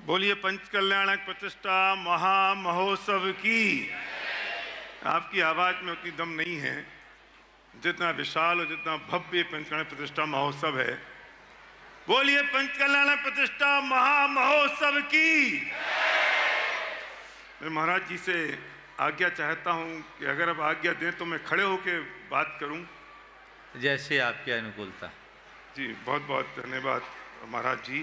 बोलिए पंच कल्याणक प्रतिष्ठा महामहोत्सव की। आपकी आवाज में उतनी दम नहीं है जितना विशाल और जितना भव्य पंचकल्याण प्रतिष्ठा महोत्सव है। बोलिए पंच कल्याणक प्रतिष्ठा महामहोत्सव की। मैं महाराज जी से आज्ञा चाहता हूं कि अगर आप आज्ञा दें तो मैं खड़े होकर बात करूं। जैसे आपकी अनुकूलता। जी बहुत बहुत धन्यवाद महाराज जी।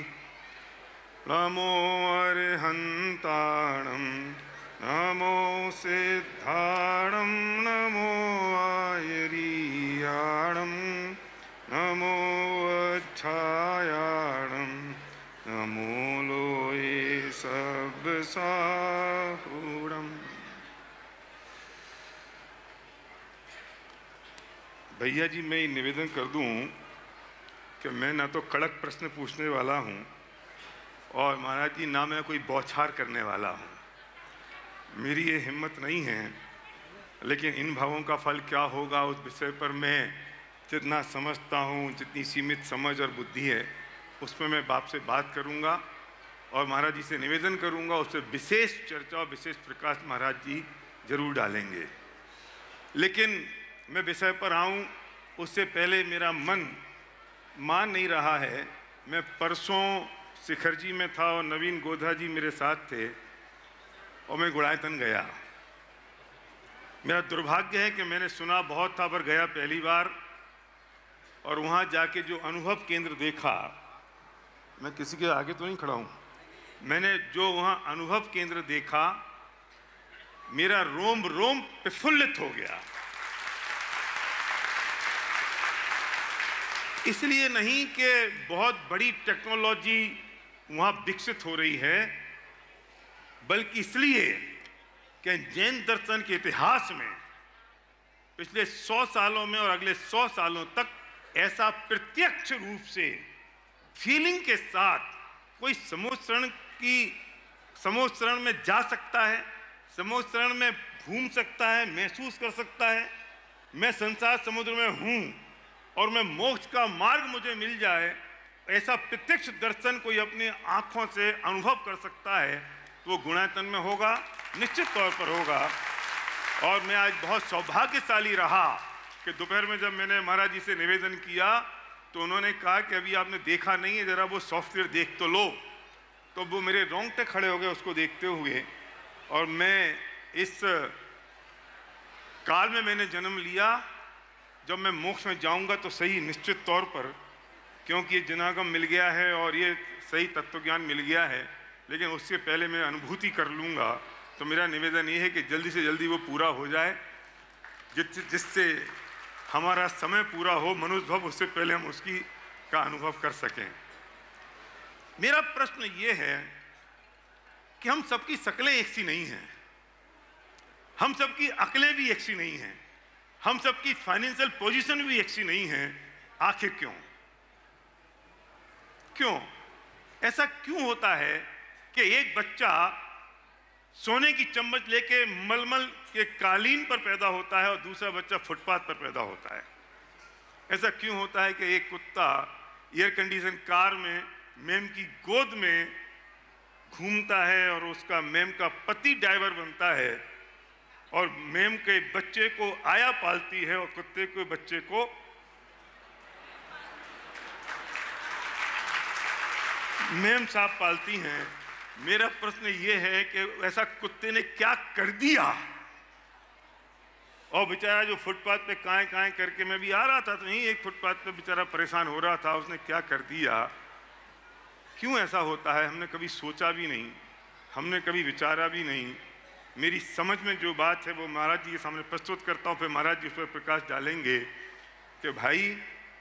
नमो अरिहंताणं नमो सिद्धाणं नमो आयरीयाणं नमो अच्छायाणं नमो लोये सब साहुणम्। भैया जी मैं निवेदन कर दूं कि मैं ना तो कड़क प्रश्न पूछने वाला हूं और महाराज जी ना मैं कोई बौछार करने वाला हूँ। मेरी ये हिम्मत नहीं है, लेकिन इन भावों का फल क्या होगा उस विषय पर मैं जितना समझता हूँ, जितनी सीमित समझ और बुद्धि है उसमें मैं बाप से बात करूँगा और महाराज जी से निवेदन करूँगा। उससे विशेष चर्चा और विशेष प्रकाश महाराज जी जरूर डालेंगे। लेकिन मैं विषय पर आऊँ उससे पहले मेरा मन मान नहीं रहा है। मैं परसों शिखर जी में था और नवीन गोधा जी मेरे साथ थे और मैं गुड़ायतन गया। मेरा दुर्भाग्य है कि मैंने सुना बहुत था पर गया पहली बार और वहाँ जाके जो अनुभव केंद्र देखा, मैं किसी के आगे तो नहीं खड़ा हूँ, मैंने जो वहाँ अनुभव केंद्र देखा मेरा रोम रोम प्रफुल्लित हो गया। इसलिए नहीं कि बहुत बड़ी टेक्नोलॉजी वहाँ विकसित हो रही है, बल्कि इसलिए कि जैन दर्शन के इतिहास में पिछले 100 सालों में और अगले 100 सालों तक ऐसा प्रत्यक्ष रूप से फीलिंग के साथ कोई समोत्सरण में जा सकता है, समोत्सरण में घूम सकता है, महसूस कर सकता है मैं संसार समुद्र में हूँ और मैं मोक्ष का मार्ग मुझे मिल जाए, ऐसा प्रत्यक्ष दर्शन कोई अपनी आंखों से अनुभव कर सकता है तो वो गुणायतन में होगा, निश्चित तौर पर होगा। और मैं आज बहुत सौभाग्यशाली रहा कि दोपहर में जब मैंने महाराज जी से निवेदन किया तो उन्होंने कहा कि अभी आपने देखा नहीं है, ज़रा वो सॉफ्टवेयर देख तो लो। तो वो मेरे रोंगटे खड़े हो गए उसको देखते हुए। और मैं इस काल में मैंने जन्म लिया, जब मैं मोक्ष में जाऊंगा तो सही निश्चित तौर पर, क्योंकि ये जनागम मिल गया है और ये सही तत्वज्ञान मिल गया है, लेकिन उससे पहले मैं अनुभूति कर लूँगा। तो मेरा निवेदन ये है कि जल्दी से जल्दी वो पूरा हो जाए, जिससे हमारा समय पूरा हो, मनुष्यभव उससे पहले हम उसकी का अनुभव कर सकें। मेरा प्रश्न ये है कि हम सबकी शक्लें एक सी नहीं हैं, हम सबकी अकलें भी एक सी नहीं हैं, हम सबकी फाइनेंशियल पोजीशन भी एक सी नहीं है। आखिर क्यों? क्यों ऐसा क्यों होता है कि एक बच्चा सोने की चम्मच लेके मलमल के कालीन पर पैदा होता है और दूसरा बच्चा फुटपाथ पर पैदा होता है? ऐसा क्यों होता है कि एक कुत्ता एयर कंडीशन कार में मैम की गोद में घूमता है और उसका मैम का पति ड्राइवर बनता है और मैम के बच्चे को आया पालती है और कुत्ते के बच्चे को मैम साहब पालती हैं? मेरा प्रश्न ये है कि ऐसा कुत्ते ने क्या कर दिया? और बेचारा जो फुटपाथ पे काएं काएं करके, मैं भी आ रहा था तो यहीं एक फुटपाथ पे बेचारा परेशान हो रहा था, उसने क्या कर दिया? क्यों ऐसा होता है? हमने कभी सोचा भी नहीं, हमने कभी विचारा भी नहीं। मेरी समझ में जो बात है वो महाराज जी के सामने प्रस्तुत करता हूँ, फिर महाराज जी उस पर प्रकाश डालेंगे कि भाई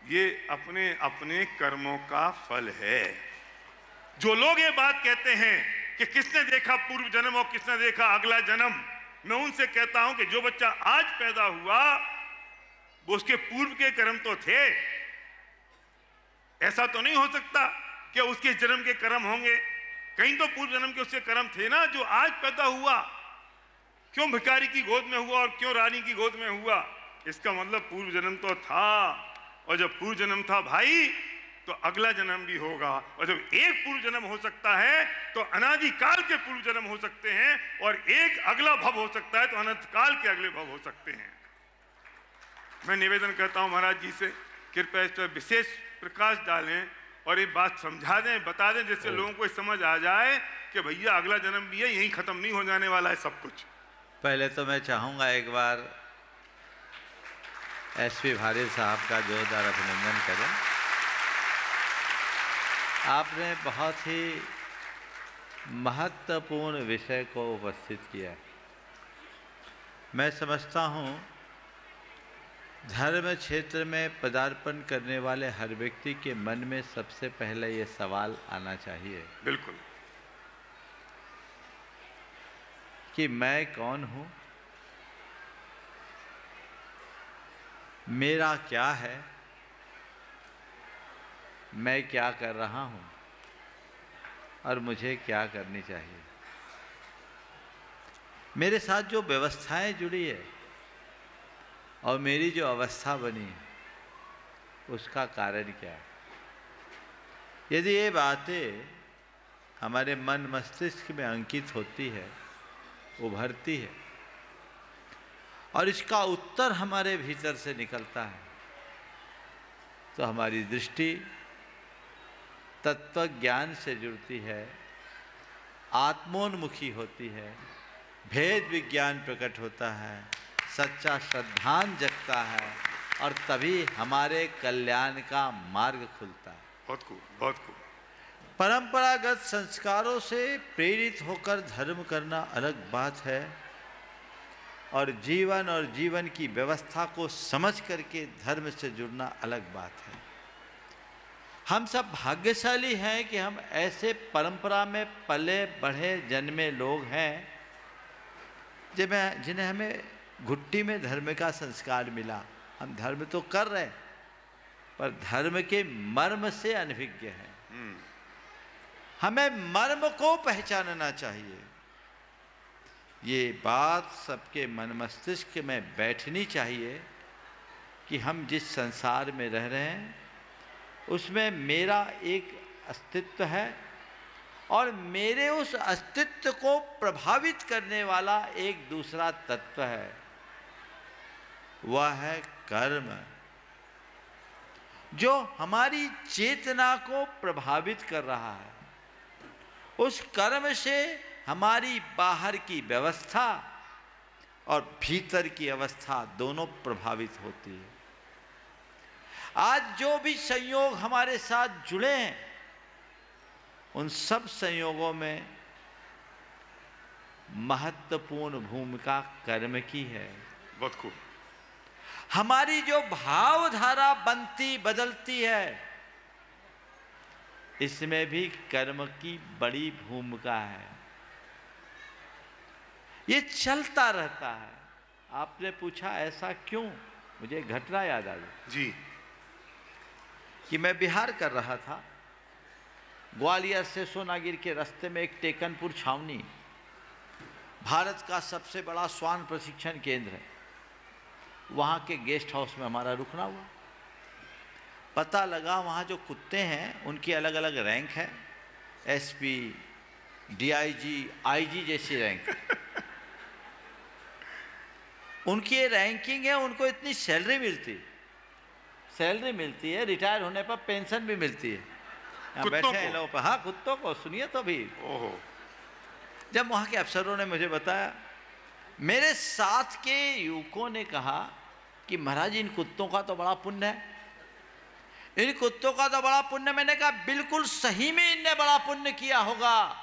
ये अपने अपने कर्मों का फल है। जो लोग ये बात कहते हैं कि किसने देखा पूर्व जन्म और किसने देखा अगला जन्म, मैं उनसे कहता हूं कि जो बच्चा आज पैदा हुआ वो उसके पूर्व के कर्म तो थे। ऐसा तो नहीं हो सकता कि उसके जन्म के कर्म होंगे, कहीं तो पूर्व जन्म के उसके कर्म थे ना। जो आज पैदा हुआ, क्यों भिखारी की गोद में हुआ और क्यों रानी की गोद में हुआ? इसका मतलब पूर्व जन्म तो था, और जब पूर्व जन्म था भाई तो अगला जन्म भी होगा, और जब एक पूर्व जन्म हो सकता है तो अनादि काल के पूर्व जन्म हो सकते हैं, और एक अगला भव हो सकता है तो अनंत काल के अगले भव हो सकते हैं। मैं निवेदन करता हूं महाराज जी से, कृपया इस पर विशेष प्रकाश डालें और ये बात समझा दें, बता दें, जिससे लोगों को समझ आ जाए कि भैया अगला जन्म भी है, यहीं खत्म नहीं हो जाने वाला है सब कुछ। पहले तो मैं चाहूँगा एक बार एसपी भारी साहब का जोरदार अभिनंदन करें। आपने बहुत ही महत्वपूर्ण विषय को उपस्थित किया। मैं समझता हूँ धर्म क्षेत्र में पदार्पण करने वाले हर व्यक्ति के मन में सबसे पहले ये सवाल आना चाहिए, बिल्कुल, कि मैं कौन हूँ, मेरा क्या है, मैं क्या कर रहा हूँ और मुझे क्या करनी चाहिए। मेरे साथ जो व्यवस्थाएं जुड़ी है और मेरी जो अवस्था बनी है उसका कारण क्या है। यदि ये बातें हमारे मन मस्तिष्क में अंकित होती है, उभरती है, और इसका उत्तर हमारे भीतर से निकलता है, तो हमारी दृष्टि तत्व ज्ञान से जुड़ती है, आत्मोन्मुखी होती है, भेद विज्ञान प्रकट होता है, सच्चा श्रद्धांजलि जगता है, और तभी हमारे कल्याण का मार्ग खुलता है। बहुत खूब, बहुत खूब। परंपरागत संस्कारों से प्रेरित होकर धर्म करना अलग बात है, और जीवन की व्यवस्था को समझ करके धर्म से जुड़ना अलग बात है। हम सब भाग्यशाली हैं कि हम ऐसे परंपरा में पले बढ़े जन्मे लोग हैं जिन्हें हमें घुट्टी में धर्म का संस्कार मिला। हम धर्म तो कर रहे हैं पर धर्म के मर्म से अनभिज्ञ हैं। हमें मर्म को पहचानना चाहिए। ये बात सबके मन मस्तिष्क में बैठनी चाहिए कि हम जिस संसार में रह रहे हैं उसमें मेरा एक अस्तित्व है, और मेरे उस अस्तित्व को प्रभावित करने वाला एक दूसरा तत्व है, वह है कर्म, जो हमारी चेतना को प्रभावित कर रहा है। उस कर्म से हमारी बाहर की व्यवस्था और भीतर की अवस्था दोनों प्रभावित होती है। आज जो भी संयोग हमारे साथ जुड़े हैं उन सब संयोगों में महत्वपूर्ण भूमिका कर्म की है। बहुत खूब। हमारी जो भावधारा बनती बदलती है इसमें भी कर्म की बड़ी भूमिका है। ये चलता रहता है। आपने पूछा ऐसा क्यों, मुझे घटना याद आ गई जी कि मैं बिहार कर रहा था। ग्वालियर से सोनागिर के रास्ते में एक टेकनपुर छावनी, भारत का सबसे बड़ा श्वान प्रशिक्षण केंद्र है, वहाँ के गेस्ट हाउस में हमारा रुकना हुआ। पता लगा वहाँ जो कुत्ते हैं उनकी अलग अलग रैंक है, एसपी, डीआईजी, आईजी जैसी रैंक। उनकी ये रैंकिंग है, उनको इतनी सैलरी मिलती है, रिटायर होने पर पेंशन भी मिलती है। यहाँ बैठे हैं लोग, हाँ कुत्तों को सुनिए तो भी। ओहो। जब वहाँ के अफसरों ने मुझे बताया, मेरे साथ के युवकों ने कहा कि महाराज इन कुत्तों का तो बड़ा पुण्य है, इन कुत्तों का तो बड़ा पुण्य। मैंने कहा बिल्कुल सही में इनने बड़ा पुण्य किया होगा,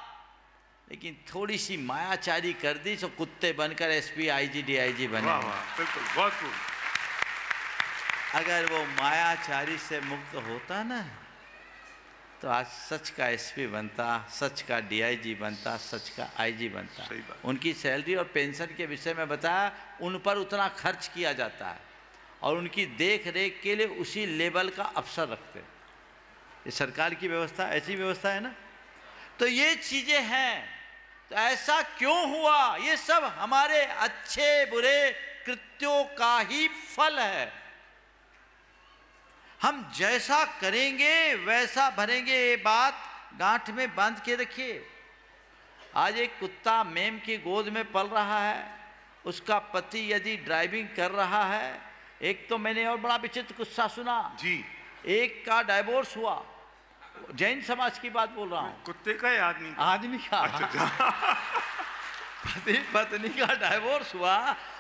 लेकिन थोड़ी सी मायाचारी कर दी तो कुत्ते बनकर एसपी, आईजी, डीआईजी बने। बिल्कुल, बहुत खूब। अगर वो मायाचारी से मुक्त होता ना तो आज सच का एसपी बनता, सच का डीआईजी बनता, सच का आईजी बनता। उनकी सैलरी और पेंशन के विषय में बताया, उन पर उतना खर्च किया जाता है और उनकी देख रेख के लिए उसी लेवल का अफसर रखते हैं। ये सरकार की व्यवस्था, ऐसी व्यवस्था है ना। तो ये चीज़ें हैं। तो ऐसा क्यों हुआ? ये सब हमारे अच्छे बुरे कृत्यों का ही फल है। हम जैसा करेंगे वैसा भरेंगे। ये बात गांठ में बांध के रखिए। आज एक कुत्ता मेम की गोद में पल रहा है, उसका पति यदि ड्राइविंग कर रहा है। एक तो मैंने और बड़ा विचित्र किस्सा सुना जी, एक का डाइवोर्स हुआ, जैन समाज की बात बोल रहा हूँ। कुत्ते का या आदमी का? आदमी का। पति पत्नी का डाइवोर्स हुआ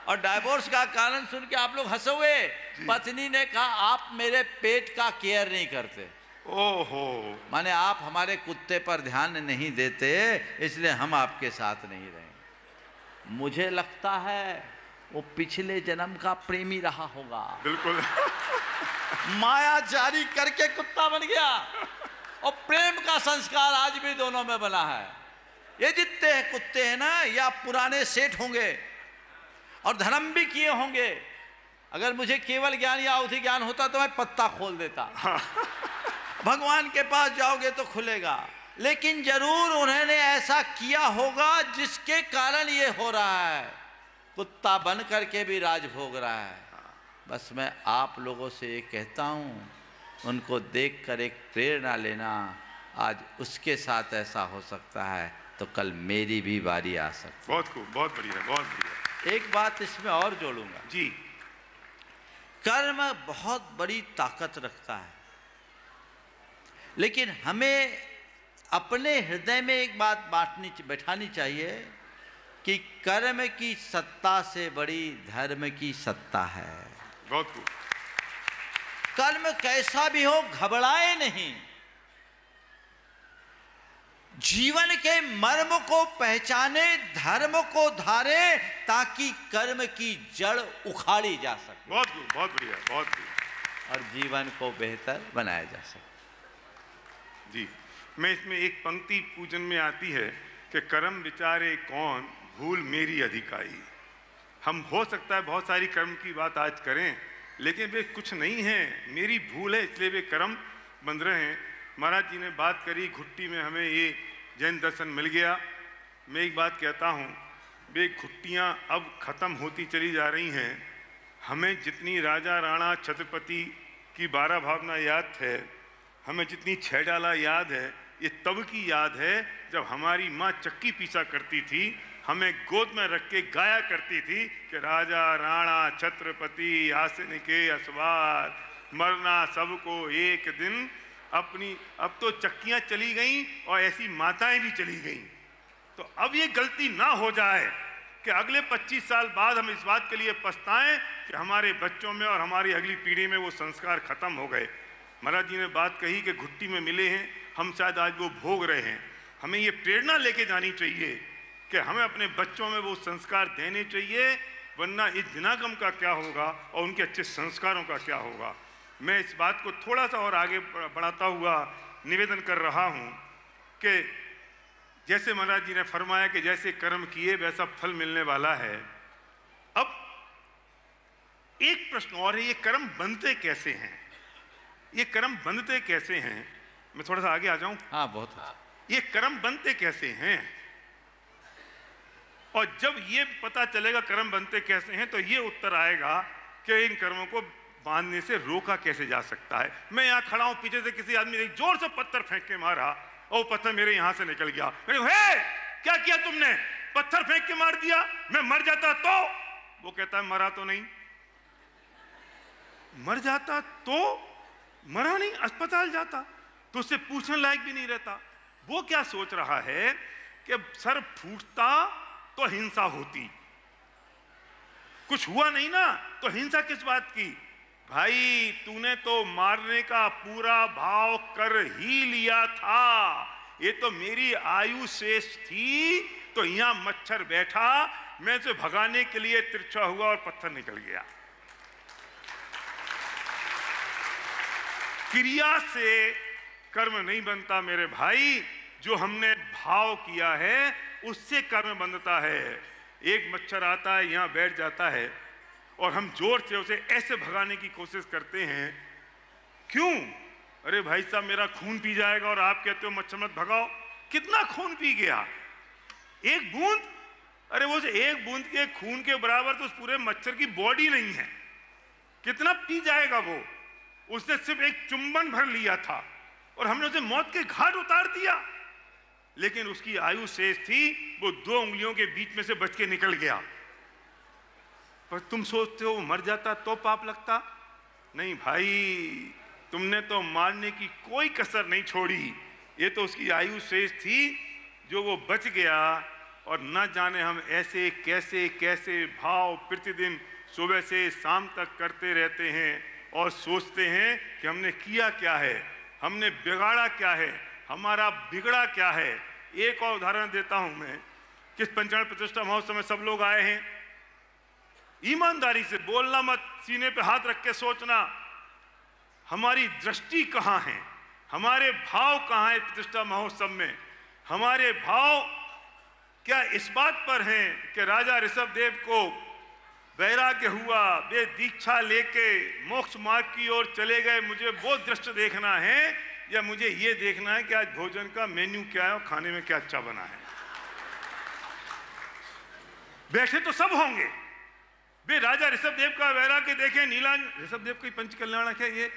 और डाइवोर्स का कारण सुन के आप लोग हंसोगे। पत्नी ने कहा आप मेरे पेट का केयर नहीं करते। ओहो, माने आप हमारे कुत्ते पर ध्यान नहीं देते, इसलिए हम आपके साथ नहीं रहेंगे। मुझे लगता है वो पिछले जन्म का प्रेमी रहा होगा। बिल्कुल। माया जारी करके कुत्ता बन गया और प्रेम का संस्कार आज भी दोनों में बना है। ये जितने कुत्ते हैं ना, या पुराने सेठ होंगे और धर्म भी किए होंगे। अगर मुझे केवल ज्ञान या अवधि ज्ञान होता तो मैं पत्ता खोल देता। भगवान के पास जाओगे तो खुलेगा, लेकिन जरूर उन्होंने ऐसा किया होगा जिसके कारण ये हो रहा है। कुत्ता बन करके भी राज भोग रहा है। बस मैं आप लोगों से ये कहता हूँ, उनको देखकर एक प्रेरणा लेना। आज उसके साथ ऐसा हो सकता है तो कल मेरी भी बारी आ सकती है। बहुत खूब, बहुत बढ़िया, बहुत बढ़िया। एक बात इसमें और जोड़ूंगा जी, कर्म बहुत बड़ी ताकत रखता है, लेकिन हमें अपने हृदय में एक बात बैठानी चाहिए कि कर्म की सत्ता से बड़ी धर्म की सत्ता है। बहुत खूब। कर्म कैसा भी हो घबराए नहीं, जीवन के मर्म को पहचाने, धर्म को धारे, ताकि कर्म की जड़ उखाड़ी जा सके। बहुत खूब, बहुत बढ़िया, बहुत बढ़िया। और जीवन को बेहतर बनाया जा सके। जी, मैं इसमें एक पंक्ति पूजन में आती है कि कर्म विचारे कौन, भूल मेरी अधिकाई। हम हो सकता है बहुत सारी कर्म की बात आज करें, लेकिन वे कुछ नहीं हैं, मेरी भूल है, इसलिए वे कर्म बंध रहे हैं। महाराज जी ने बात करी, घुट्टी में हमें ये जैन दर्शन मिल गया। मैं एक बात कहता हूँ, वे घुट्टियाँ अब ख़त्म होती चली जा रही हैं। हमें जितनी राजा राणा छत्रपति की 12 भावना याद है, हमें जितनी 6 डाला याद है, ये तब की याद है जब हमारी माँ चक्की पीसा करती थी, हमें गोद में रख के गाया करती थी कि राजा राणा छत्रपति आसन के असवार, मरना सबको एक दिन अपनी। अब तो चक्कियां चली गईं और ऐसी माताएं भी चली गईं। तो अब ये गलती ना हो जाए कि अगले 25 साल बाद हम इस बात के लिए पछताएं कि हमारे बच्चों में और हमारी अगली पीढ़ी में वो संस्कार खत्म हो गए। महाराज जी ने बात कही कि घुट्टी में मिले हैं, हम शायद आज वो भोग रहे हैं। हमें ये प्रेरणा लेके जानी चाहिए कि हमें अपने बच्चों में वो संस्कार देने चाहिए, वरना इस दिनागम का क्या होगा और उनके अच्छे संस्कारों का क्या होगा। मैं इस बात को थोड़ा सा और आगे बढ़ाता हुआ निवेदन कर रहा हूँ कि जैसे महाराज जी ने फरमाया कि जैसे कर्म किए वैसा फल मिलने वाला है। अब एक प्रश्न और है, ये कर्म बनते कैसे हैं? ये कर्म बनते कैसे हैं? मैं थोड़ा सा आगे आ जाऊं। हाँ, बहुत अच्छा। ये कर्म बनते कैसे हैं? और जब ये पता चलेगा कर्म बनते कैसे हैं, तो ये उत्तर आएगा कि इन कर्मों को बांधने से रोका कैसे जा सकता है। मैं यहाँ खड़ा हूं, पीछे से किसी आदमी ने जोर से पत्थर फेंक के मारा और पत्थर मेरे यहां से निकल गया। मैंने कहा, हे, क्या किया तुमने? पत्थर फेंक के मार दिया। मैं मर जाता तो? वो कहता है मरा तो नहीं। मर जाता तो? मरा नहीं, अस्पताल जाता तो उससे पूछने लायक भी नहीं रहता। वो क्या सोच रहा है कि सर फूटता तो हिंसा होती, कुछ हुआ नहीं ना, तो हिंसा किस बात की? भाई तूने तो मारने का पूरा भाव कर ही लिया था। ये तो मेरी आयु शेष थी, तो यहां मच्छर बैठा, मैं उसे भगाने के लिए तिरछा हुआ और पत्थर निकल गया। क्रिया से कर्म नहीं बनता मेरे भाई, जो हमने भाव किया है उससे कर्म बनता है। एक मच्छर आता है, यहां बैठ जाता है और हम जोर से उसे ऐसे भगाने की कोशिश करते हैं। क्यों? अरे भाई साहब मेरा खून पी जाएगा, और आप कहते हो मच्छर मत भगाओ। कितना खून पी गया? एक बूंद? अरे वो एक बूंद के खून के बराबर तो उस पूरे मच्छर की बॉडी नहीं है, कितना पी जाएगा वो? उसने सिर्फ एक चुंबन भर लिया था और हमने उसे मौत के घाट उतार दिया, लेकिन उसकी आयु शेष थी, वो 2 उंगलियों के बीच में से बच के निकल गया। पर तुम सोचते हो वो मर जाता तो पाप लगता? नहीं भाई, तुमने तो मारने की कोई कसर नहीं छोड़ी। ये तो उसकी आयु शेष थी जो वो बच गया। और न जाने हम ऐसे कैसे कैसे भाव प्रतिदिन सुबह से शाम तक करते रहते हैं और सोचते हैं कि हमने किया क्या है, हमने बिगाड़ा क्या है, हमारा बिगड़ा क्या है। एक और उदाहरण देता हूं मैं। किस पंचायत प्रतिष्ठा महोत्सव में सब लोग आए हैं, ईमानदारी से बोलना मत, सीने पे हाथ रख के सोचना हमारी दृष्टि कहाँ है, हमारे भाव कहाँ है। प्रतिष्ठा महोत्सव में हमारे भाव क्या इस बात पर हैं कि राजा ऋषभदेव को वैराग्य हुआ, वे दीक्षा लेके मोक्ष मार्ग की ओर चले गए, मुझे वो दृश्य देखना है, या मुझे ये देखना है कि आज भोजन का मेन्यू क्या है और खाने में क्या अच्छा बना है। बैठे तो सब होंगे, वे राजा ऋषभदेव का वैराग्य देखें, ऋषभदेव की पंच कल्याण है ये,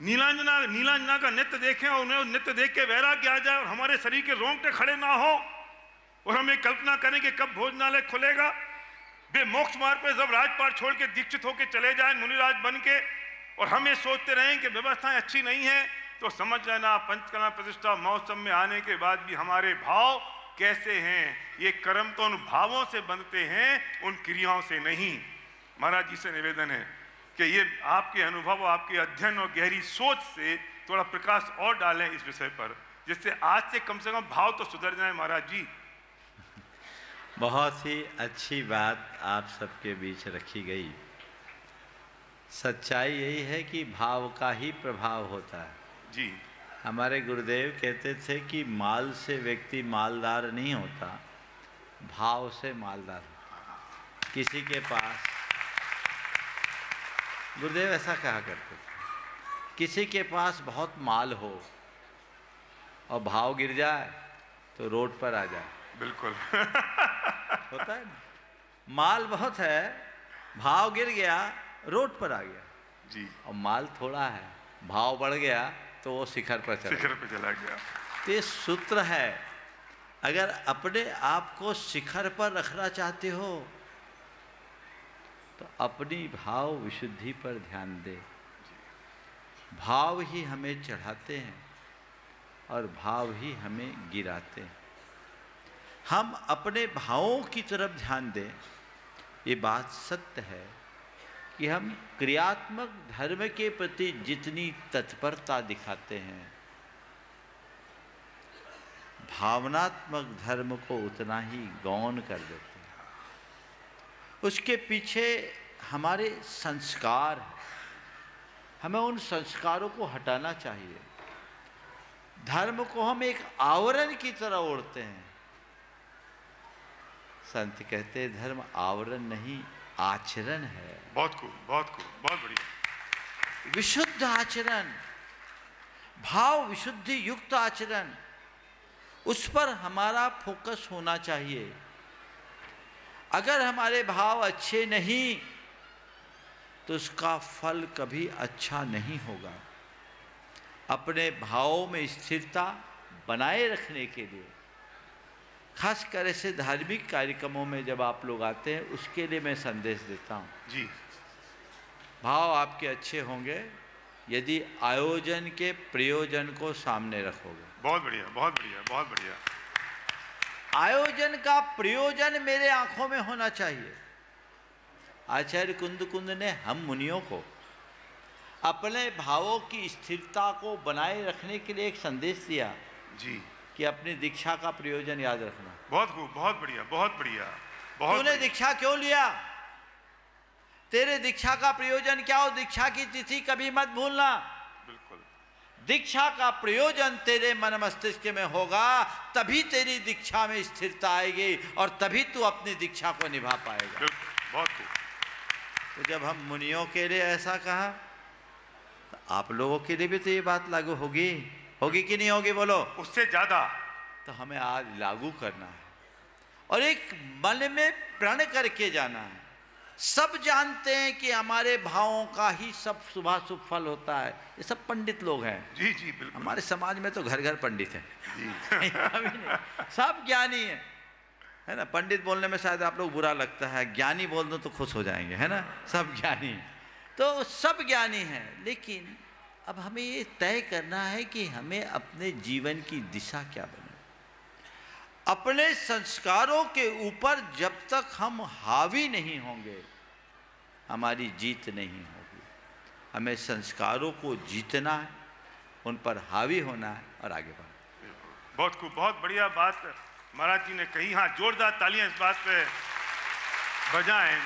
नीलांजना का नृत्य देखें और उन्हें नृत्य देख के वैराग्य आ जाए और हमारे शरीर के रोंगटे खड़े ना हो और हम एक कल्पना करें कि कब भोजनालय खुलेगा। वे मोक्ष मार्ग पे जब राजपाट छोड़ के दीक्षित होकर चले जाएं मुनिराज बन के, और हम ये सोचते रहें कि व्यवस्थाएं अच्छी नहीं है, तो समझ लेना पंचकला प्रतिष्ठा महोत्सव में आने के बाद भी हमारे भाव कैसे हैं। ये कर्म तो उन भावों से बनते हैं, उन क्रियाओं से नहीं। महाराज जी से निवेदन है कि ये आपके अनुभव, आपके अध्ययन और गहरी सोच से थोड़ा प्रकाश और डालें इस विषय पर, जिससे आज से कम भाव तो सुधर जाए। महाराज जी, बहुत ही अच्छी बात आप सबके बीच रखी गई। सच्चाई यही है कि भाव का ही प्रभाव होता है जी। हमारे गुरुदेव कहते थे कि माल से व्यक्ति मालदार नहीं होता, भाव से मालदार होता। किसी के पास, गुरुदेव ऐसा कहा करते थे, किसी के पास बहुत माल हो और भाव गिर जाए तो रोड पर आ जाए। बिल्कुल होता है ना, माल बहुत है, भाव गिर गया, रोड पर आ गया जी, और माल थोड़ा है, भाव बढ़ गया तो वो शिखर पर चला गया। तो ये सूत्र है, अगर अपने आप को शिखर पर रखना चाहते हो तो अपनी भाव विशुद्धि पर ध्यान दे। भाव ही हमें चढ़ाते हैं और भाव ही हमें गिराते हैं। हम अपने भावों की तरफ ध्यान दें। ये बात सत्य है कि हम क्रियात्मक धर्म के प्रति जितनी तत्परता दिखाते हैं, भावनात्मक धर्म को उतना ही गौण कर देते हैं। उसके पीछे हमारे संस्कार हैं, हमें उन संस्कारों को हटाना चाहिए। धर्म को हम एक आवरण की तरह ओढ़ते हैं। संत कहते हैं धर्म आवरण नहीं, आचरण है। बहुत खूब, बहुत खूब, बहुत बढ़िया। विशुद्ध आचरण, भाव विशुद्धि युक्त आचरण, उस पर हमारा फोकस होना चाहिए। अगर हमारे भाव अच्छे नहीं तो उसका फल कभी अच्छा नहीं होगा। अपने भावों में स्थिरता बनाए रखने के लिए, खासकर ऐसे धार्मिक कार्यक्रमों में जब आप लोग आते हैं, उसके लिए मैं संदेश देता हूँ जी। भाव आपके अच्छे होंगे यदि आयोजन के प्रयोजन को सामने रखोगे। बहुत बढ़िया, बहुत बढ़िया, बहुत बढ़िया। आयोजन का प्रयोजन मेरे आंखों में होना चाहिए। आचार्य कुंद ने हम मुनियों को अपने भावों की स्थिरता को बनाए रखने के लिए एक संदेश दिया जी, कि अपनी दीक्षा का प्रयोजन याद रखना। बहुत खूब, बहुत बढ़िया, बहुत बढ़िया, बहुत। तूने दीक्षा क्यों लिया? तेरे दीक्षा का प्रयोजन क्या हो? दीक्षा की तिथि कभी मत भूलना। बिल्कुल। दीक्षा का प्रयोजन तेरे मन मस्तिष्क में होगा, तभी तेरी दीक्षा में स्थिरता आएगी और तभी तू अपनी दीक्षा को निभा पाएगा। बिल्कुल, बहुत खूब। तो जब हम मुनियों के लिए ऐसा कहा, तो आप लोगों के लिए भी तो ये बात लागू होगी, होगी कि नहीं होगी? बोलो। उससे ज्यादा। तो हमें आज लागू करना है और एक मन में प्रण करके जाना है सब जानते हैं कि हमारे भावों का ही सब शुभाशुभ फल होता है। ये सब पंडित लोग हैं। जी जी बिल्कुल। हमारे समाज में तो घर घर पंडित हैं जी कभी नहीं, सब ज्ञानी है ना। पंडित बोलने में शायद आप लोग बुरा लगता है, ज्ञानी बोल दो तो खुश हो जाएंगे, है ना। सब ज्ञानी, तो सब ज्ञानी हैं, लेकिन अब हमें ये तय करना है कि हमें अपने जीवन की दिशा क्या बने। अपने संस्कारों के ऊपर जब तक हम हावी नहीं होंगे, हमारी जीत नहीं होगी। हमें संस्कारों को जीतना है, उन पर हावी होना है और आगे बढ़ना। बहुत खूब, बहुत बढ़िया बात महाराज जी ने कही। हाँ, जोरदार तालियां इस बात पे बजाएं।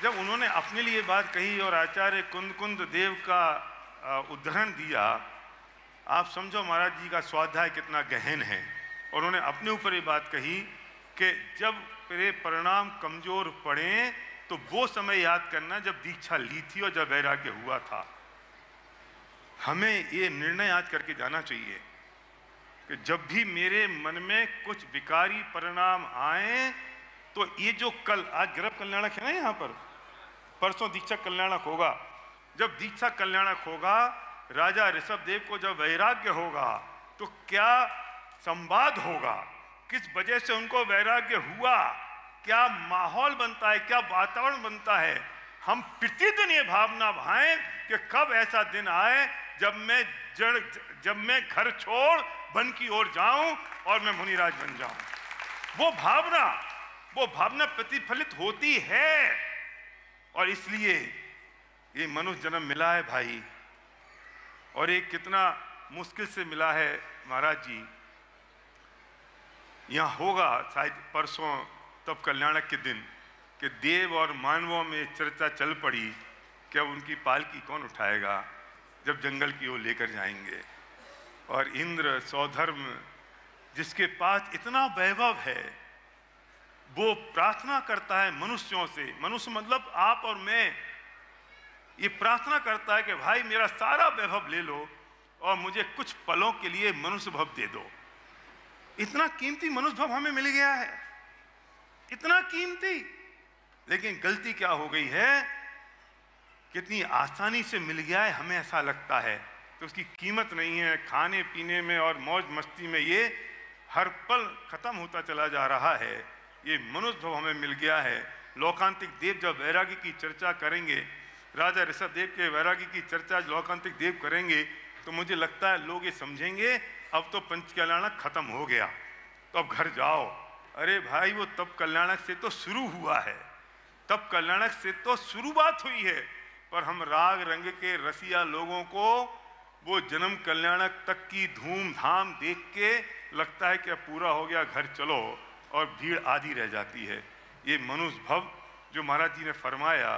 जब उन्होंने अपने लिए बात कही और आचार्य कुंद देव का उदाहरण दिया, आप समझो महाराज जी का स्वाध्याय कितना गहन है। और उन्होंने अपने ऊपर ये बात कही कि जब मेरे परिणाम कमजोर पड़े तो वो समय याद करना जब दीक्षा ली थी और जब वैराग्य हुआ था। हमें ये निर्णय आज करके जाना चाहिए कि जब भी मेरे मन में कुछ विकारी परिणाम आए तो ये जो कल, आज गर्भ कल्याणक है ना यहाँ पर, परसों दीक्षा कल्याणक होगा। जब दीक्षा कल्याणक होगा, राजा ऋषभदेव को जब वैराग्य होगा तो क्या संवाद होगा, किस वजह से उनको वैराग्य हुआ, क्या माहौल बनता है, क्या वातावरण बनता है। हम प्रतिदिन ये भावना भाएं कि कब ऐसा दिन आए जब मैं घर छोड़ वन की ओर जाऊं और मैं मुनिराज बन जाऊं। वो भावना प्रतिफलित होती है। और इसलिए ये मनुष्य जन्म मिला है भाई, और ये कितना मुश्किल से मिला है महाराज जी। यहाँ होगा शायद परसों तब कल्याणक के दिन कि देव और मानवों में चर्चा चल पड़ी कि अब उनकी पालकी कौन उठाएगा जब जंगल की ओर लेकर जाएंगे। और इंद्र सौधर्म जिसके पास इतना वैभव है, वो प्रार्थना करता है मनुष्यों से, मनुष्य मतलब आप और मैं, ये प्रार्थना करता है कि भाई मेरा सारा वैभव ले लो और मुझे कुछ पलों के लिए मनुष्य भव दे दो। इतना कीमती मनुष्य भव हमें मिल गया है, इतना कीमती। लेकिन गलती क्या हो गई है, कितनी आसानी से मिल गया है हमें ऐसा लगता है, तो उसकी कीमत नहीं है। खाने पीने में और मौज मस्ती में ये हर पल खत्म होता चला जा रहा है। ये मनुष्य भव हमें मिल गया है। लोकांतिक देव जब वैराग्य की चर्चा करेंगे, राजा ऋषभदेव के वैराग्य की चर्चा लोकांतिक देव करेंगे, तो मुझे लगता है लोग ये समझेंगे अब तो पंच कल्याणक खत्म हो गया, तो अब घर जाओ। अरे भाई, वो तब कल्याणक से तो शुरू हुआ है, तब कल्याणक से तो शुरुआत हुई है। पर हम राग रंग के रसिया लोगों को वो जन्म कल्याणक तक की धूमधाम देख के लगता है कि अब पूरा हो गया, घर चलो, और भीड़ आधी रह जाती है। ये मनुष्य भव जो महाराज जी ने फरमाया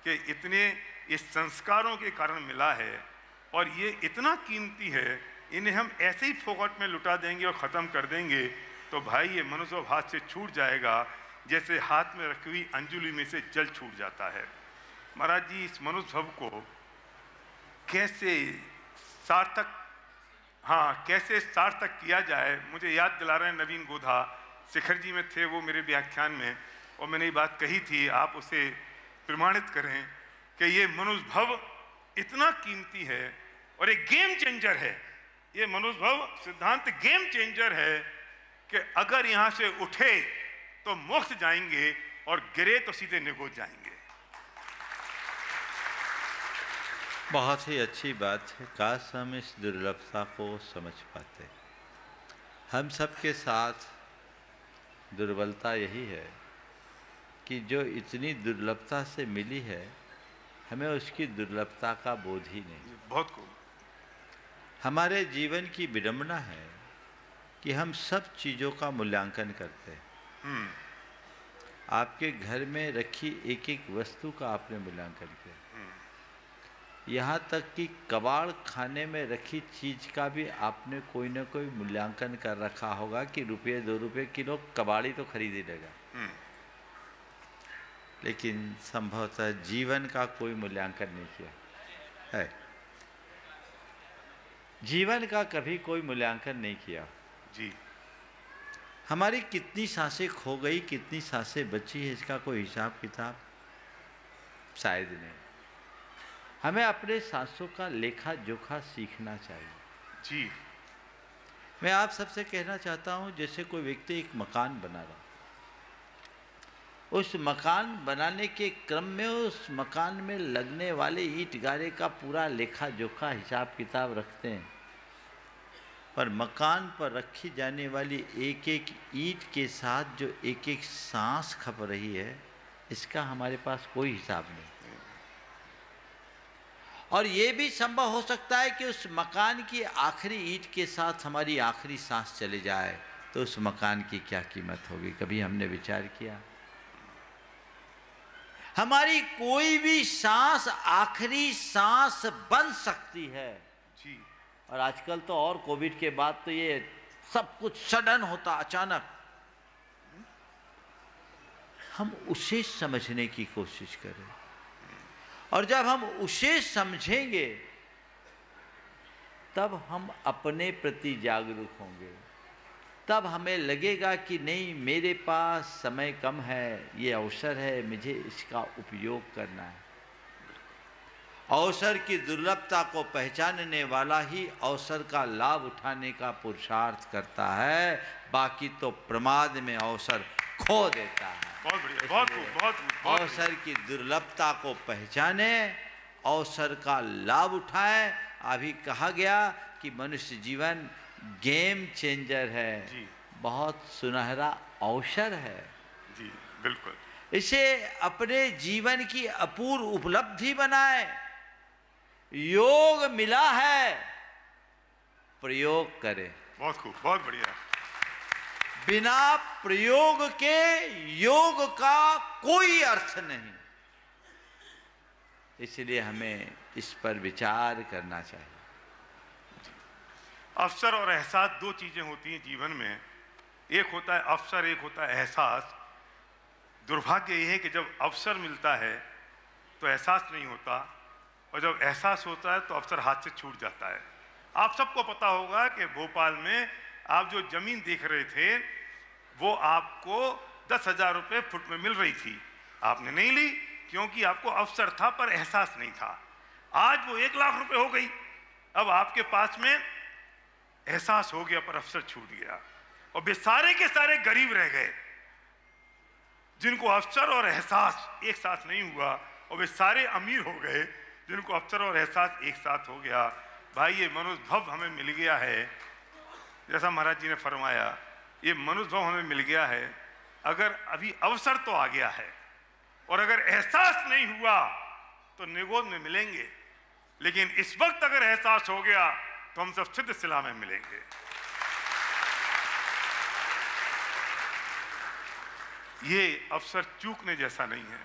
कि इतने इस संस्कारों के कारण मिला है और ये इतना कीमती है, इन्हें हम ऐसे ही फोकट में लुटा देंगे और ख़त्म कर देंगे तो भाई ये मनुष्य भव हाथ से छूट जाएगा, जैसे हाथ में रखी हुई अंजुली में से जल छूट जाता है। महाराज जी इस मनुष्य भव को कैसे सार्थक किया जाए, मुझे याद दिला रहे हैं नवीन गोधा, शिखर जी में थे वो मेरे व्याख्यान में, और मैंने ये बात कही थी, आप उसे प्रमाणित करें कि ये मनुष्य भव इतना कीमती है और एक गेम चेंजर है। ये मनुष्य भव सिद्धांत गेम चेंजर है कि अगर यहाँ से उठे तो मोक्ष जाएंगे और गिरे तो सीधे निगोज जाएंगे। बहुत ही अच्छी बात है। काश हम इस दुर्लभता को समझ पाते। हम सबके साथ दुर्बलता यही है कि जो इतनी दुर्लभता से मिली है, हमें उसकी दुर्लभता का बोध ही नहीं। बहुत खूब। हमारे जीवन की विडंबना है कि हम सब चीज़ों का मूल्यांकन करते हैं। आपके घर में रखी एक एक वस्तु का आपने मूल्यांकन किया, यहाँ तक कि कबाड़ खाने में रखी चीज़ का भी आपने कोई ना कोई मूल्यांकन कर रखा होगा कि रुपये 2 रुपये किलो कबाड़ी तो खरीद ही लेगा, लेकिन संभवतः जीवन का कोई मूल्यांकन नहीं किया है। जीवन का कभी कोई मूल्यांकन नहीं किया जी। हमारी कितनी सांसें खो गई, कितनी सांसें बची है, इसका कोई हिसाब किताब शायद नहीं। हमें अपने सांसों का लेखा जोखा सीखना चाहिए। जी। मैं आप सबसे कहना चाहता हूं, जैसे कोई व्यक्ति एक मकान बना रहा, उस मकान बनाने के क्रम में उस मकान में लगने वाले ईंट गारे का पूरा लेखा जोखा हिसाब किताब रखते हैं, पर मकान पर रखी जाने वाली एक एक ईंट के साथ जो एक एक सांस खप रही है, इसका हमारे पास कोई हिसाब नहीं। और ये भी संभव हो सकता है कि उस मकान की आखिरी ईंट के साथ हमारी आखिरी सांस चले जाए, तो उस मकान की क्या कीमत होगी? कभी हमने विचार किया? हमारी कोई भी सांस आखिरी सांस बन सकती है। जी। और आजकल तो और कोविड के बाद तो ये सब कुछ सडन होता, अचानक। हम उसे समझने की कोशिश करें, और जब हम उसे समझेंगे तब हम अपने प्रति जागरूक होंगे। तब हमें लगेगा कि नहीं, मेरे पास समय कम है, ये अवसर है, मुझे इसका उपयोग करना है। अवसर की दुर्लभता को पहचानने वाला ही अवसर का लाभ उठाने का पुरुषार्थ करता है, बाकी तो प्रमाद में अवसर खो देता है। बहुत बढ़िया, बहुत बहुत अवसर की दुर्लभता को पहचाने, अवसर का लाभ उठाएं। अभी कहा गया कि मनुष्य जीवन गेम चेंजर है। जी। बहुत सुनहरा अवसर है। जी बिल्कुल। इसे अपने जीवन की अपूर्व उपलब्धि बनाए। योग मिला है, प्रयोग करें। बहुत खूब, बहुत बढ़िया। बिना प्रयोग के योग का कोई अर्थ नहीं। इसलिए हमें इस पर विचार करना चाहिए। अवसर और एहसास दो चीजें होती हैं जीवन में। एक होता है अवसर, एक होता है एहसास। दुर्भाग्य यह है कि जब अवसर मिलता है तो एहसास नहीं होता, और जब एहसास होता है तो अवसर हाथ से छूट जाता है। आप सबको पता होगा कि भोपाल में आप जो जमीन देख रहे थे वो आपको 10,000 रुपये फुट में मिल रही थी, आपने नहीं ली क्योंकि आपको अवसर था पर एहसास नहीं था। आज वो 1 लाख रुपए हो गई। अब आपके पास में एहसास हो गया पर अवसर छूट गया, और वे सारे के सारे गरीब रह गए जिनको अवसर और एहसास एक साथ नहीं हुआ, और वे सारे अमीर हो गए जिनको अवसर और एहसास एक साथ हो गया। भाई ये मनुष्य हमें मिल गया है, जैसा महाराज जी ने फरमाया, ये मनुष्य हमें मिल गया है। अगर अभी अवसर तो आ गया है और अगर एहसास नहीं हुआ तो निगोद में मिलेंगे, लेकिन इस वक्त अगर एहसास हो गया तो हम सब सिद्ध सिला में मिलेंगे। ये अवसर चूकने जैसा नहीं है,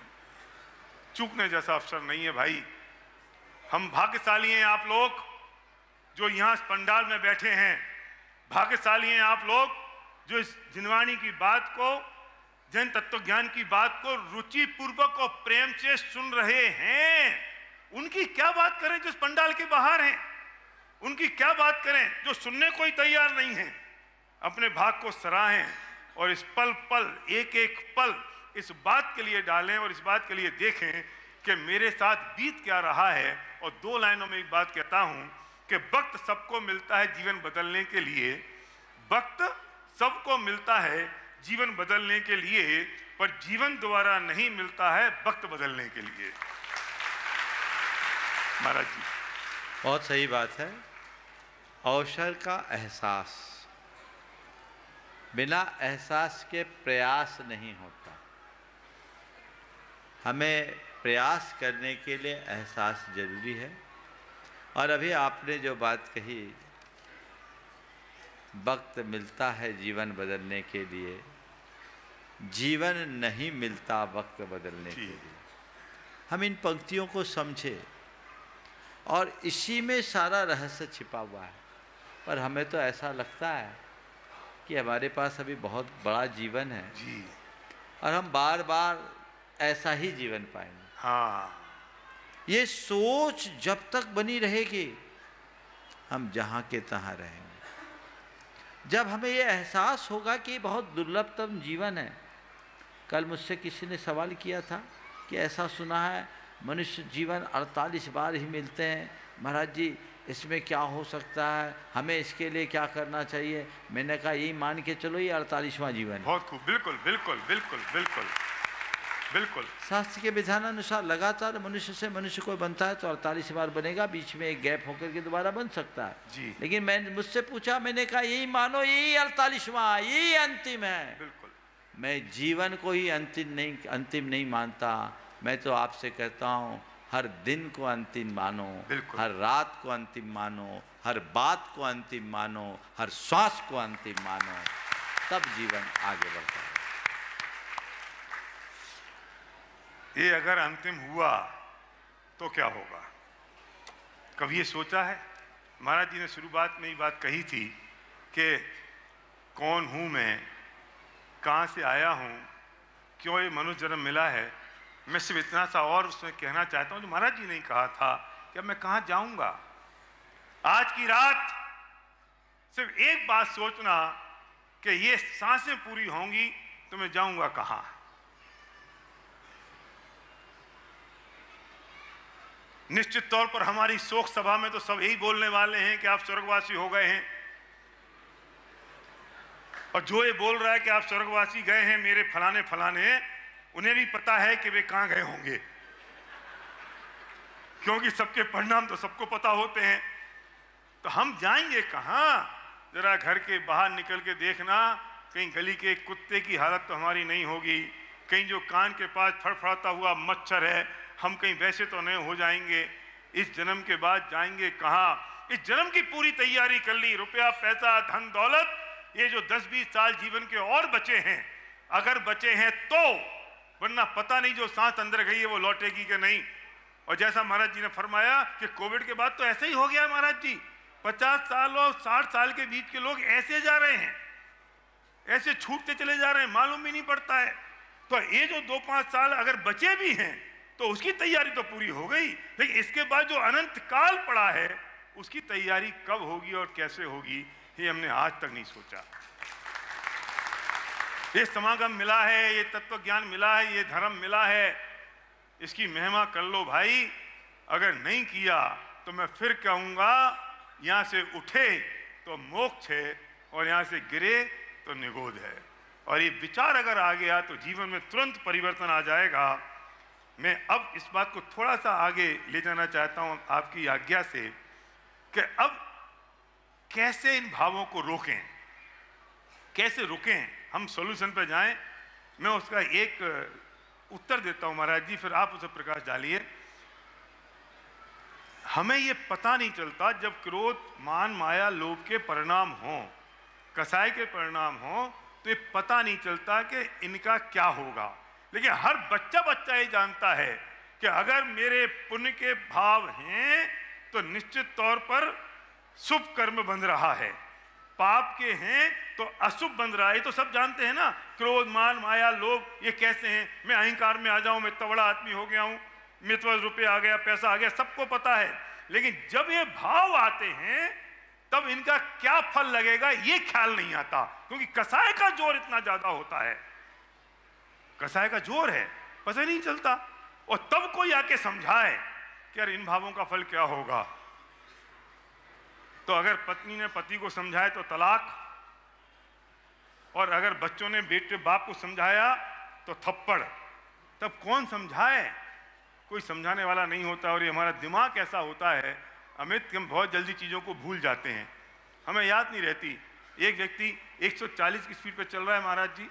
चूकने जैसा अवसर नहीं है भाई। हम भाग्यशाली हैं आप लोग जो यहां इस पंडाल में बैठे हैं। भाग्यशाली हैं आप लोग जो इस जिनवाणी की बात को, जैन तत्व ज्ञान की बात को रुचि पूर्वक और प्रेम से सुन रहे हैं। उनकी क्या बात करें जो इस पंडाल के बाहर हैं, उनकी क्या बात करें जो सुनने को ही तैयार नहीं है। अपने भाग को सराहें और इस पल पल, एक एक पल इस बात के लिए डालें और इस बात के लिए देखें कि मेरे साथ बीत क्या रहा है। और 2 लाइनों में एक बात कहता हूं कि वक्त सबको मिलता है जीवन बदलने के लिए, वक्त सबको मिलता है जीवन बदलने के लिए, पर जीवन दोबारा नहीं मिलता है वक्त बदलने के लिए। महाराज जी बहुत सही बात है। अवसर का एहसास, बिना एहसास के प्रयास नहीं होता। हमें प्रयास करने के लिए एहसास जरूरी है। और अभी आपने जो बात कही, वक्त मिलता है जीवन बदलने के लिए, जीवन नहीं मिलता वक्त बदलने के लिए। हम इन पंक्तियों को समझे, और इसी में सारा रहस्य छिपा हुआ है। पर हमें तो ऐसा लगता है कि हमारे पास अभी बहुत बड़ा जीवन है जी, और हम बार बार ऐसा ही जीवन पाएंगे। हाँ, ये सोच जब तक बनी रहेगी हम जहाँ के तहाँ रहेंगे। जब हमें ये एहसास होगा कि बहुत दुर्लभतम जीवन है। कल मुझसे किसी ने सवाल किया था कि ऐसा सुना है मनुष्य जीवन 48 बार ही मिलते हैं, महाराज जी इसमें क्या हो सकता है, हमें इसके लिए क्या करना चाहिए। मैंने कहा यही मान के चलो ये 48वां जीवन है। बहुत खूब, बिल्कुल बिल्कुल बिल्कुल बिल्कुल बिल्कुल। शास्त्र के विधानानुसार लगातार मनुष्य से मनुष्य कोई बनता है तो 48 बार बनेगा, बीच में एक गैप होकर के दोबारा बन सकता है जी। लेकिन मैं मुझसे पूछा, मैंने कहा यही मानो, यही 48वां, यही अंतिम है। बिल्कुल। मैं जीवन को ही अंतिम नहीं मानता। मैं तो आपसे कहता हूँ हर दिन को अंतिम मानो, हर रात को अंतिम मानो, हर बात को अंतिम मानो, हर श्वास को अंतिम मानो, तब जीवन आगे बढ़ता है। ये अगर अंतिम हुआ तो क्या होगा, कभी ये सोचा है? महाराज जी ने शुरुआत में ही बात कही थी कि कौन हूँ मैं, कहाँ से आया हूँ, क्यों ये मनुष्य जन्म मिला है। मैं सिर्फ इतना सा और उसमें कहना चाहता हूँ जो महाराज जी ने कहा था कि अब मैं कहाँ जाऊँगा। आज की रात सिर्फ एक बात सोचना कि ये सांसें पूरी होंगी तो मैं जाऊँगा कहाँ। निश्चित तौर पर हमारी शोक सभा में तो सब यही बोलने वाले हैं कि आप स्वर्गवासी हो गए हैं, और जो ये बोल रहा है कि आप स्वर्गवासी गए हैं मेरे फलाने फलाने, उन्हें भी पता है कि वे कहाँ गए होंगे, क्योंकि सबके परिणाम तो सबको पता होते हैं। तो हम जाएंगे कहाँ? जरा घर के बाहर निकल के देखना, कहीं गली के कुत्ते की हालत तो हमारी नहीं होगी, कहीं जो कान के पास फड़फड़ाता हुआ मच्छर है हम कहीं वैसे तो नहीं हो जाएंगे। इस जन्म के बाद जाएंगे कहाँ? इस जन्म की पूरी तैयारी कर ली, रुपया पैसा धन दौलत, ये जो 10-20 साल जीवन के और बचे हैं, अगर बचे हैं तो, वरना पता नहीं जो सांस अंदर गई है वो लौटेगी कि नहीं। और जैसा महाराज जी ने फरमाया कि कोविड के बाद तो ऐसे ही हो गया महाराज जी, 50 साल और 60 साल के बीच के लोग ऐसे जा रहे हैं, ऐसे छूटते चले जा रहे हैं, मालूम भी नहीं पड़ता है। तो ये जो 2-5 साल अगर बचे भी हैं तो उसकी तैयारी तो पूरी हो गई, लेकिन इसके बाद जो अनंत काल पड़ा है उसकी तैयारी कब होगी और कैसे होगी, ये हमने आज तक नहीं सोचा। ये समागम मिला है, ये तत्व ज्ञान मिला है, ये धर्म मिला है, इसकी महिमा कर लो भाई। अगर नहीं किया तो मैं फिर कहूँगा, यहाँ से उठे तो मोक्ष है और यहाँ से गिरे तो निगोद है। और ये विचार अगर आ गया तो जीवन में तुरंत परिवर्तन आ जाएगा। मैं अब इस बात को थोड़ा सा आगे ले जाना चाहता हूँ आपकी आज्ञा से, कि अब कैसे इन भावों को रोकें, कैसे रुकें, हम सॉल्यूशन पर जाएं। मैं उसका एक उत्तर देता हूँ महाराज जी, फिर आप उसे प्रकाश डालिए। हमें ये पता नहीं चलता जब क्रोध मान माया लोभ के परिणाम हों, कसाय के परिणाम हों, तो ये पता नहीं चलता कि इनका क्या होगा। लेकिन हर बच्चा ये जानता है कि अगर मेरे पुण्य के भाव हैं तो निश्चित तौर पर शुभ कर्म बन रहा है, पाप के हैं तो अशुभ बन रहा है। ये तो सब जानते हैं ना, क्रोध मान माया लोभ ये कैसे हैं। मैं अहंकार में आ जाऊं, मैं तगड़ा आदमी हो गया हूं, मेरे पास रुपये आ गया, पैसा आ गया, सबको पता है। लेकिन जब ये भाव आते हैं तब इनका क्या फल लगेगा ये ख्याल नहीं आता, क्योंकि कसाय का जोर इतना ज्यादा होता है, कसाय का जोर है, पता नहीं चलता। और तब कोई आके समझाए कि यार इन भावों का फल क्या होगा। तो अगर पत्नी ने पति को समझाया तो तलाक, और अगर बच्चों ने बेटे बाप को समझाया तो थप्पड़। तब कौन समझाए? कोई समझाने वाला नहीं होता। और ये हमारा दिमाग ऐसा होता है अमित, हम बहुत जल्दी चीज़ों को भूल जाते हैं, हमें याद नहीं रहती। एक व्यक्ति 140 की स्पीड पे चल रहा है महाराज जी,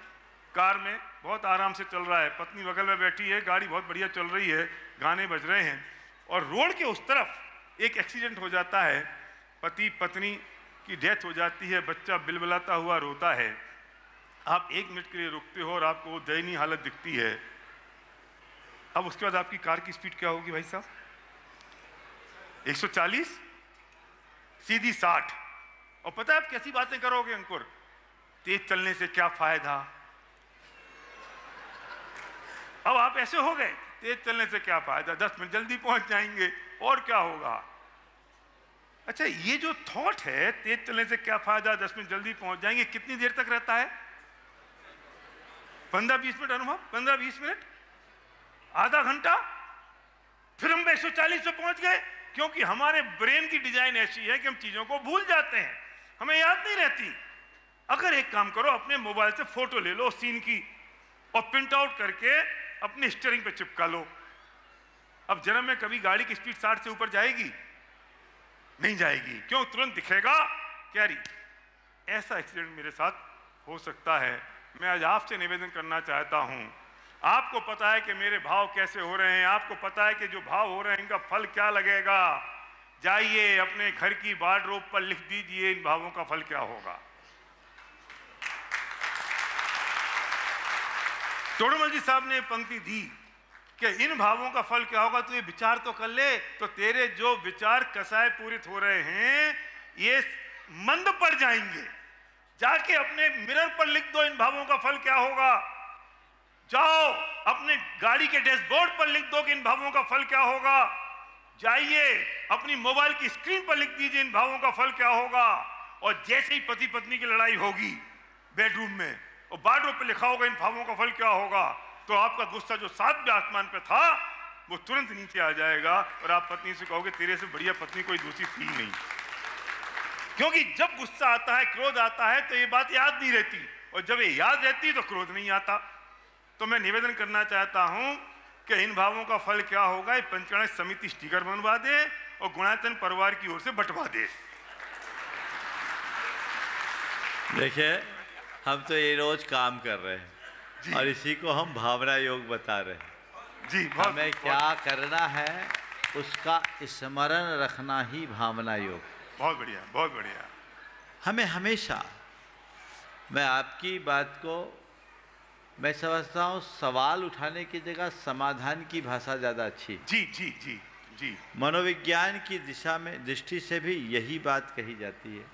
कार में बहुत आराम से चल रहा है, पत्नी बगल में बैठी है, गाड़ी बहुत बढ़िया चल रही है, गाने बज रहे हैं, और रोड के उस तरफ एक एक्सीडेंट हो जाता है, पति पत्नी की डेथ हो जाती है, बच्चा बिलबिलाता हुआ रोता है। आप 1 मिनट के लिए रुकते हो और आपको वो दयनीय हालत दिखती है। अब उसके बाद आपकी कार की स्पीड क्या होगी भाई साहब? 140 सीधी 60। और पता है आप कैसी बातें करोगे अंकुर, तेज चलने से क्या फायदा। अब आप ऐसे हो गए, तेज चलने से क्या फायदा, 10 मिनट जल्दी पहुंच जाएंगे और क्या होगा। अच्छा, ये जो थॉट है तेज चलने से क्या फायदा, 10 मिनट जल्दी पहुंच जाएंगे, कितनी देर तक रहता है? 15-20 मिनट अनुभव, 15-20 मिनट, आधा घंटा, फिर हम 140 पे पहुंच गए, क्योंकि हमारे ब्रेन की डिजाइन ऐसी है कि हम चीजों को भूल जाते हैं, हमें याद नहीं रहती। अगर एक काम करो, अपने मोबाइल से फोटो ले लो सीन की और प्रिंट आउट करके अपने स्टीयरिंग पे चिपका लो। अब जन्म में कभी गाड़ी की स्पीड 60 से ऊपर जाएगी? नहीं जाएगी। क्यों? तुरंत दिखेगा क्या री ऐसा एक्सीडेंट मेरे साथ हो सकता है। मैं आज आपसे निवेदन करना चाहता हूं, आपको पता है कि मेरे भाव कैसे हो रहे हैं, आपको पता है कि जो भाव हो रहे हैं इनका फल क्या लगेगा। जाइए अपने घर की वार्डरोब पर लिख दीजिए इन भावों का फल क्या होगा। तोड़मल जी साहब ने पंक्ति दी कि इन भावों का फल क्या होगा, तो ये विचार तो कर ले। तो तेरे जो विचार कसाय पूरित हो रहे हैं ये मंद पड़ जाएंगे। जाके अपने मिरर पर लिख दो इन भावों का फल क्या होगा। जाओ अपने गाड़ी के डैशबोर्ड पर लिख दो कि इन भावों का फल क्या होगा। जाइए अपनी मोबाइल की स्क्रीन पर लिख दीजिए इन भावों का फल क्या होगा। और जैसे ही पति पत्नी की लड़ाई होगी बेडरूम में और वार्डरोब पे लिखा होगा इन भावों का फल क्या होगा, तो आपका गुस्सा जो 7वें आसमान पे था वो तुरंत नीचे आ जाएगा और आप पत्नी से कहोगे तेरे से बढ़िया पत्नी कोई दूसरी थी नहीं। क्योंकि जब गुस्सा आता है, क्रोध आता है, तो ये बात याद नहीं रहती, और जब ये याद रहती तो क्रोध नहीं आता। तो मैं निवेदन करना चाहता हूं कि इन भावों का फल क्या होगा, ये पंचकर्म समिति स्टिकर बनवा दे और गुणायतन परिवार की ओर से बंटवा दे। देखिए, हम तो ये रोज काम कर रहे हैं और इसी को हम भावना योग बता रहे हैं जी। हमें क्या करना है उसका स्मरण रखना ही भावना योग। बहुत बढ़िया, बहुत बढ़िया। हमें हमेशा, मैं आपकी बात को मैं समझता हूँ सवाल उठाने की जगह समाधान की भाषा ज़्यादा अच्छी। जी जी जी जी। मनोविज्ञान की दिशा में दृष्टि से भी यही बात कही जाती है।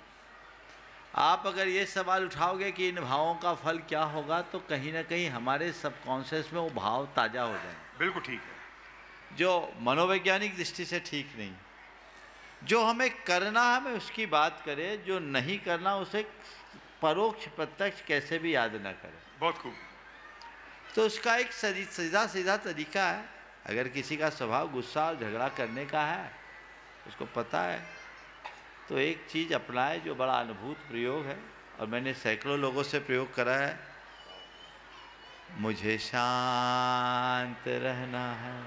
आप अगर ये सवाल उठाओगे कि इन भावों का फल क्या होगा, तो कहीं ना कहीं हमारे सबकॉन्शियस में वो भाव ताज़ा हो जाएंगे। बिल्कुल ठीक है। जो मनोवैज्ञानिक दृष्टि से ठीक नहीं। जो हमें करना है हमें उसकी बात करें, जो नहीं करना उसे परोक्ष प्रत्यक्ष कैसे भी याद ना करें। बहुत खूब। तो उसका एक सीधा सीधा तरीका है। अगर किसी का स्वभाव गुस्सा और झगड़ा करने का है, उसको पता है, तो एक चीज़ अपनाए जो बड़ा अनुभूत प्रयोग है और मैंने सैकड़ों लोगों से प्रयोग करा है। मुझे शांत रहना है।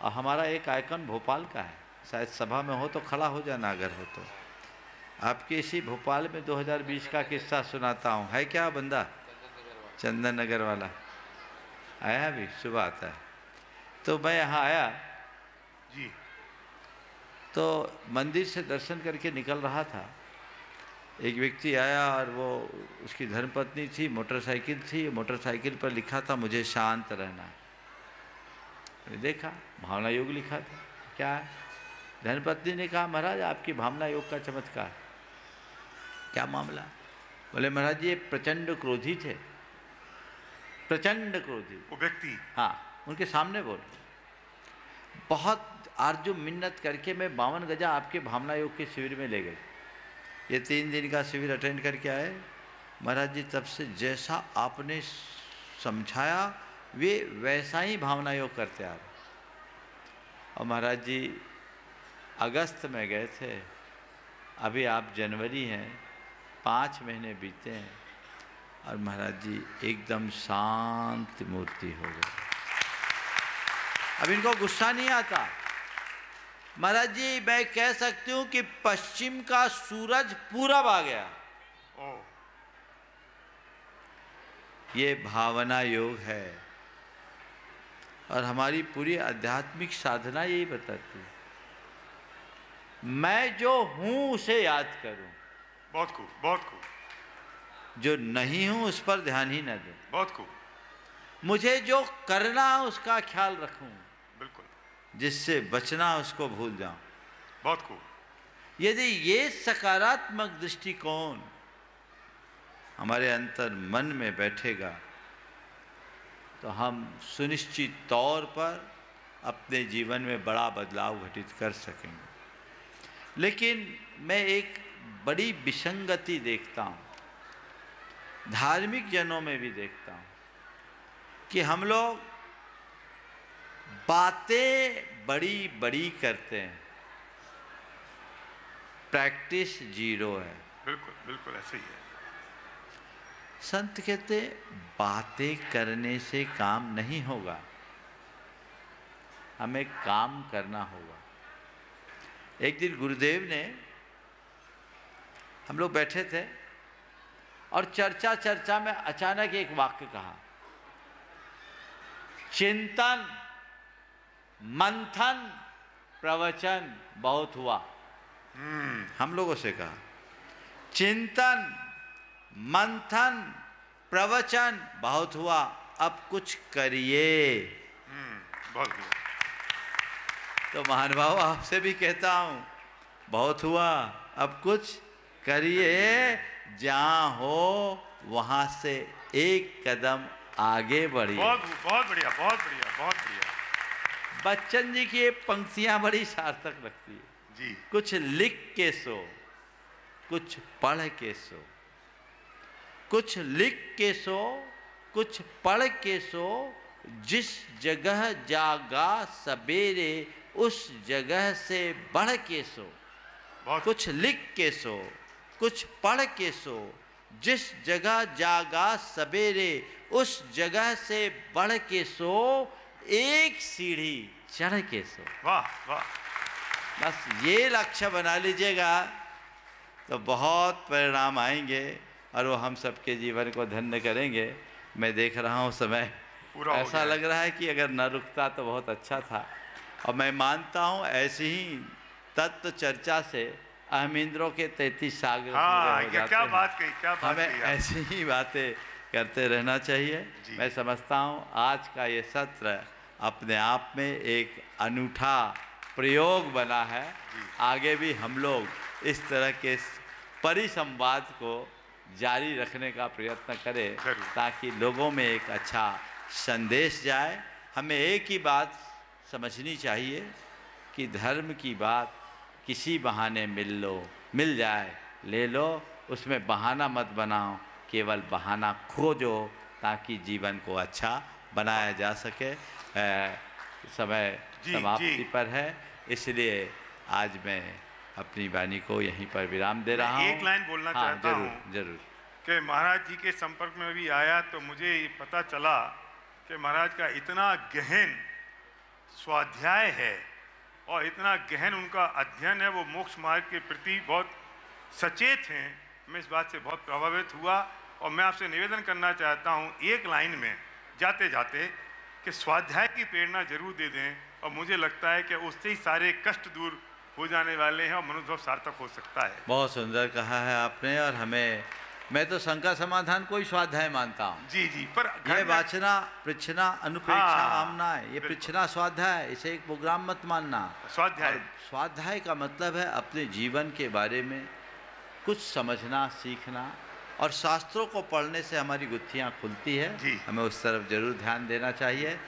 और हमारा एक आइकन भोपाल का है, शायद सभा में हो तो खड़ा हो जाना अगर हो तो। आपके इसी भोपाल में 2020 का किस्सा सुनाता हूँ। है क्या बंदा? चंदन नगर वाला आया अभी, सुबह आता है। तो मैं यहाँ आया जी, तो मंदिर से दर्शन करके निकल रहा था। एक व्यक्ति आया और वो उसकी धर्मपत्नी थी, मोटरसाइकिल थी, मोटरसाइकिल पर लिखा था मुझे शांत रहना है। देखा भावना योग लिखा था। क्या है? धर्मपत्नी ने कहा महाराज आपकी भावना योग का चमत्कार। क्या मामला? बोले महाराज ये प्रचंड क्रोधी थे, प्रचंड क्रोधी वो व्यक्ति। हाँ, उनके सामने बोल बहुत आरजू मिन्नत करके मैं 52 गजा आपके भावना योग के शिविर में ले गए। ये 3 दिन का शिविर अटेंड करके आए। महाराज जी तब से जैसा आपने समझाया वे वैसा ही भावना योग करते आ रहे। और महाराज जी अगस्त में गए थे, अभी आप जनवरी हैं, 5 महीने बीते हैं और महाराज जी एकदम शांत मूर्ति हो गए। अब इनको गुस्सा नहीं आता। महाराज जी मैं कह सकती हूँ कि पश्चिम का सूरज पूरब आ गया। ये भावना योग है और हमारी पूरी आध्यात्मिक साधना यही बताती है, मैं जो हूँ उसे याद करूँ। बहुत खूब, बहुत खूब। जो नहीं हूँ उस पर ध्यान ही न दूँ। बहुत खूब। मुझे जो करना है उसका ख्याल रखूँ, बिल्कुल। जिससे बचना उसको भूल जाऊं। बहुत खूब। यदि ये सकारात्मक दृष्टिकोण हमारे अंतर मन में बैठेगा तो हम सुनिश्चित तौर पर अपने जीवन में बड़ा बदलाव घटित कर सकेंगे। लेकिन मैं एक बड़ी विसंगति देखता हूँ, धार्मिक जनों में भी देखता हूँ कि हम लोग बातें बड़ी बड़ी करते हैं, प्रैक्टिस जीरो है। बिल्कुल बिल्कुल ऐसे ही है। संत कहते बातें करने से काम नहीं होगा, हमें काम करना होगा। एक दिन गुरुदेव ने, हम लोग बैठे थे और चर्चा में अचानक एक वाक्य कहा, चिंतन मंथन प्रवचन बहुत हुआ। हम लोगों से कहा, चिंतन मंथन प्रवचन बहुत हुआ, अब कुछ करिए। बहुत हुआ। तो महानुभाव आपसे भी कहता हूं, बहुत हुआ, अब कुछ करिए, जहां हो वहां से एक कदम आगे बढ़िए। बहुत बढ़िया, बहुत बढ़िया, बहुत बढ़िया। बच्चन जी की ये पंक्तियां बड़ी सार्थक लगती है जी। कुछ लिख के सो, कुछ पढ़ के सो, कुछ लिख के सो, कुछ पढ़ के सो, जिस जगह जागा सवेरे उस जगह से बढ़ के सो। कुछ लिख के सो, कुछ पढ़ के सो, जिस जगह जागा सवेरे उस जगह से बढ़ के सो, एक सीढ़ी चढ़ के सो। वाह वाह। बस ये लक्ष्य बना लीजिएगा तो बहुत परिणाम आएंगे और वो हम सबके जीवन को धन्य करेंगे। मैं देख रहा हूँ समय ऐसा लग रहा है कि अगर न रुकता तो बहुत अच्छा था। और मैं मानता हूँ ऐसी ही तत्व चर्चा से अहमिंद्रों के 33 सागर हाँ, हो जाते क्या हैं। बात कही, क्या बात हमें कही ऐसी ही बातें करते रहना चाहिए। मैं समझता हूँ आज का ये सत्र अपने आप में एक अनूठा प्रयोग बना है। आगे भी हम लोग इस तरह के परिसंवाद को जारी रखने का प्रयत्न करें ताकि लोगों में एक अच्छा संदेश जाए। हमें एक ही बात समझनी चाहिए कि धर्म की बात किसी बहाने मिल जाए, ले लो, उसमें बहाना मत बनाओ, केवल बहाना खोजो ताकि जीवन को अच्छा बनाया जा सके। समय समाप्ति पर है, इसलिए आज मैं अपनी वाणी को यहीं पर विराम दे रहा हूँ। एक लाइन बोलना चाहता हूँ जरूर कि महाराज जी के संपर्क में भी आया तो मुझे ये पता चला कि महाराज का इतना गहन स्वाध्याय है और इतना गहन उनका अध्ययन है, वो मोक्ष मार्ग के प्रति बहुत सचेत हैं। मैं इस बात से बहुत प्रभावित हुआ और मैं आपसे निवेदन करना चाहता हूँ एक लाइन में जाते जाते कि स्वाध्याय की प्रेरणा जरूर दे दें और मुझे लगता है कि उससे ही सारे कष्ट दूर हो जाने वाले हैं और मनुष्य सार्थक हो सकता है। बहुत सुंदर कहा है आपने। और मैं तो शंका समाधान को ही स्वाध्याय मानता हूँ। जी जी, पर ये वाचना पृच्छना अनुप्रेक्षा आमना है, ये पृच्छना स्वाध्याय, इसे एक प्रोग्राम मत मानना। स्वाध्याय का मतलब है अपने जीवन के बारे में कुछ समझना सीखना, और शास्त्रों को पढ़ने से हमारी गुत्थियाँ खुलती है। हमें उस तरफ जरूर ध्यान देना चाहिए।